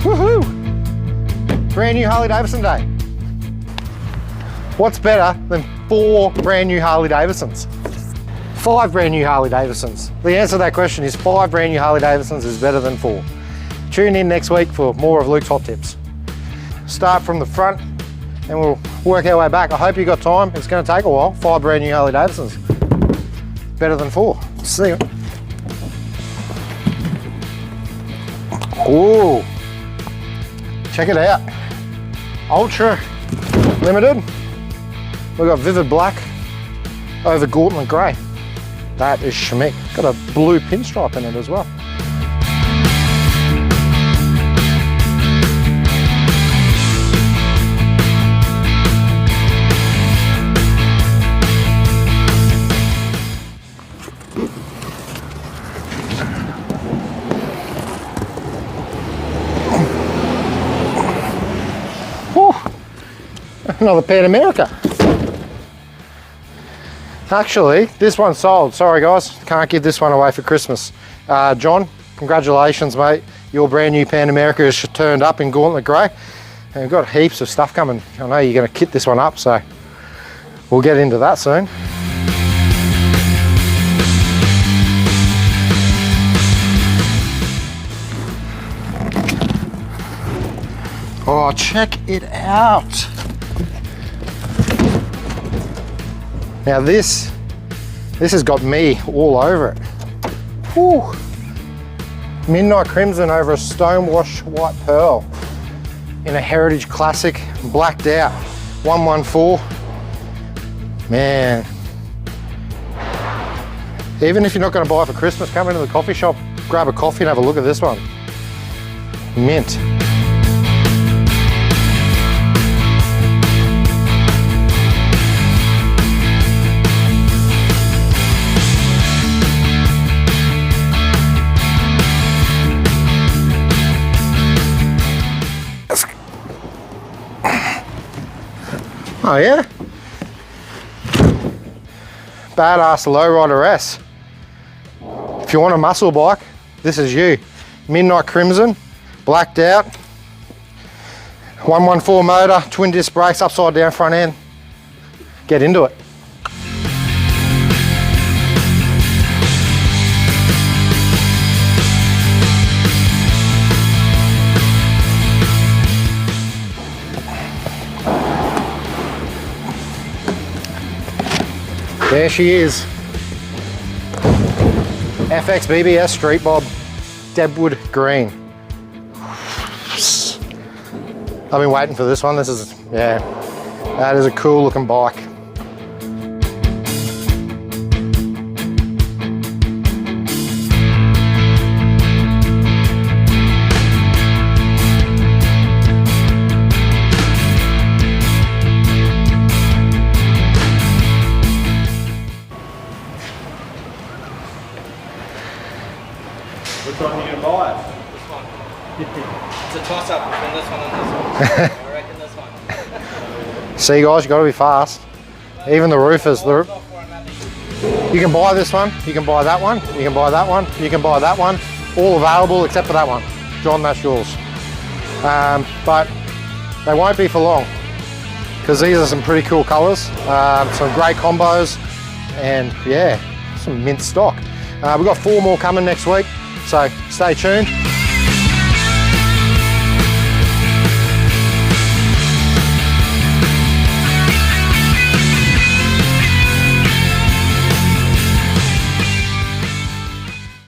Woohoo! Brand new Harley-Davidson day. What's better than 4 brand new Harley-Davidsons? 5 brand new Harley-Davidsons. The answer to that question is 5 brand new Harley-Davidsons is better than 4. Tune in next week for more of Luke's hot tips. Start from the front and we'll work our way back. I hope you got time. It's going to take a while. 5 brand new Harley-Davidsons. Better than 4. See you. Ooh. Check it out. Ultra limited. We've got vivid black over gauntlet grey. That is schmick. Got a blue pinstripe in it as well. Another Pan America. Actually, this one's sold. Sorry guys, can't give this one away for Christmas. John, congratulations mate. Your brand new Pan America has turned up in gauntlet grey. And we've got heaps of stuff coming. I know you're going to kit this one up, so we'll get into that soon. Oh, check it out. Now this has got me all over it. Whew. Midnight Crimson over a Stonewash White Pearl in a Heritage Classic, blacked out, 114. Man. Even if you're not going to buy it for Christmas, come into the coffee shop, grab a coffee and have a look at this one. Mint. Oh yeah? Badass lowrider S. If you want a muscle bike, this is you. Midnight Crimson, blacked out, 114 motor, twin disc brakes, upside down front end. Get into it. There she is. FX BBS Street Bob, Deadwood Green. I've been waiting for this one. This is, yeah, that is a cool looking bike. Which one are you going to buy? This one. It's a toss-up between this one and this one. I reckon this one. See guys, you got to be fast. Even the roofers. You can buy this one, you can buy that one, you can buy that one, you can buy that one. All available except for that one. John, that's yours. But they won't be for long because these are some pretty cool colours. Some great combos and yeah, some mint stock. We've got 4 more coming next week. So stay tuned.